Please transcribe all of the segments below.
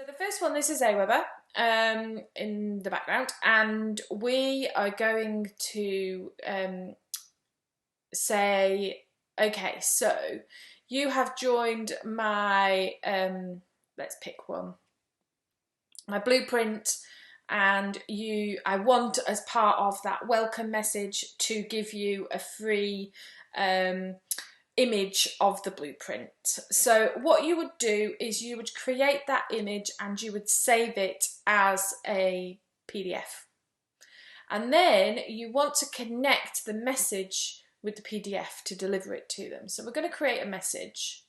So the first one, this is Aweber in the background, and we are going to say, okay, so you have joined my, let's pick one, my blueprint, and I want, as part of that welcome message, to give you a free image of the blueprint. So what you would do is you would create that image and you would save it as a PDF. And then you want to connect the message with the PDF to deliver it to them. So we're going to create a message.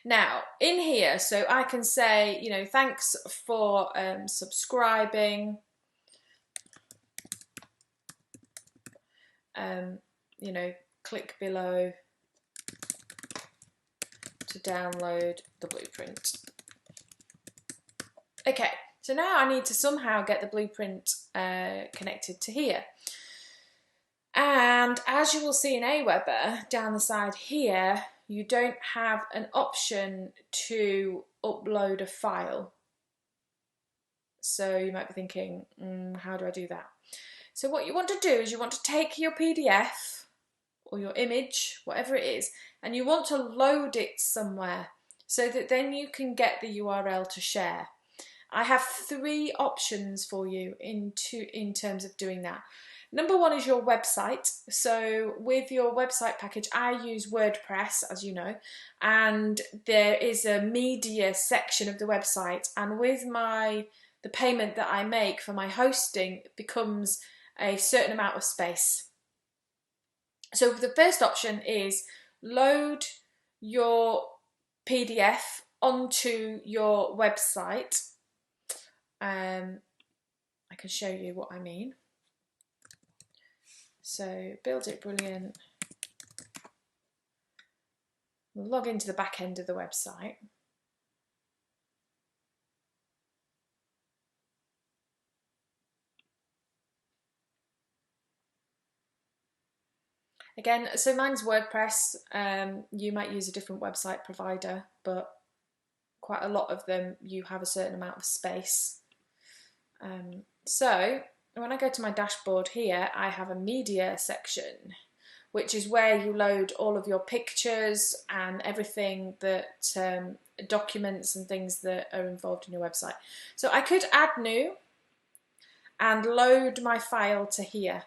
Now, in here, so I can say, you know, thanks for subscribing. You know, click below to download the blueprint. Okay, so now I need to somehow get the blueprint connected to here. And as you will see in Aweber, down the side here, you don't have an option to upload a file. So you might be thinking, how do I do that? So what you want to do is you want to take your PDF or your image, whatever it is, and you want to load it somewhere so that then you can get the URL to share. I have three options for you in terms of doing that. Number one is your website. So with your website package, I use WordPress, as you know, and there is a media section of the website, and with the payment that I make for my hosting, it becomes a certain amount of space. So the first option is load your PDF onto your website. I can show you what I mean. So build it brilliant. We'll log into the back end of the website. Again, so mine's WordPress. You might use a different website provider, but quite a lot of them, you have a certain amount of space. So when I go to my dashboard here, I have a media section, which is where you load all of your pictures and everything that documents and things that are involved in your website. So I could add new and load my file to here.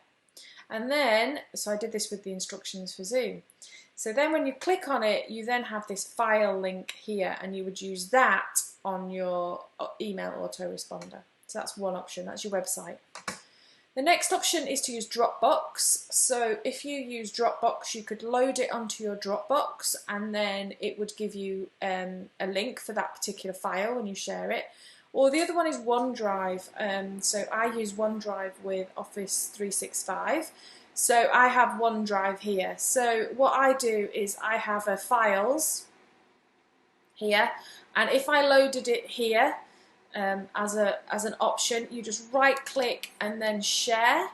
And then, so I did this with the instructions for Zoom. So then when you click on it, you then have this file link here, and you would use that on your email autoresponder. So that's one option, that's your website. The next option is to use Dropbox. So if you use Dropbox, you could load it onto your Dropbox, and then it would give you a link for that particular file when you share it. Or the other one is OneDrive. So I use OneDrive with Office 365. So I have OneDrive here. So what I do is I have a files here, and if I loaded it here as an option, you just right click and then share,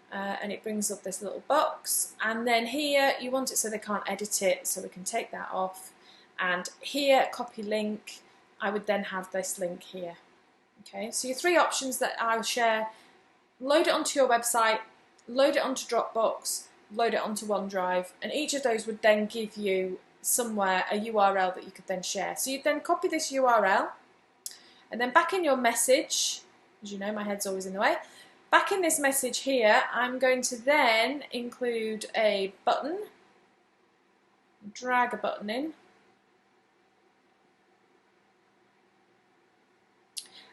and it brings up this little box. And then here you want it so they can't edit it, so we can take that off. And here, copy link. I would then have this link here. Okay, so your three options that I'll share: load it onto your website, load it onto Dropbox, load it onto OneDrive, and each of those would then give you somewhere a URL that you could then share. So you'd then copy this URL, and then back in your message, as you know, my head's always in the way, back in this message here, I'm going to then include a button, drag a button in,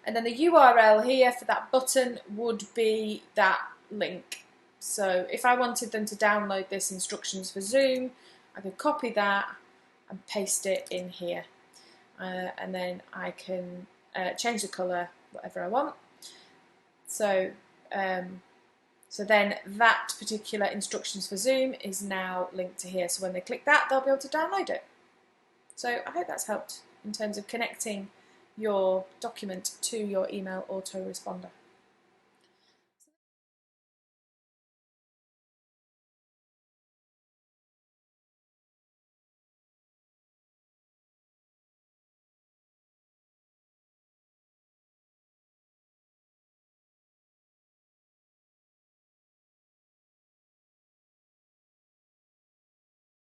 and then the URL here for that button would be that link. So if I wanted them to download this instructions for Zoom, I could copy that and paste it in here. And then I can change the colour, whatever I want. So, so then that particular instructions for Zoom is now linked to here. So when they click that, they'll be able to download it. So I hope that's helped in terms of connecting your document to your email autoresponder.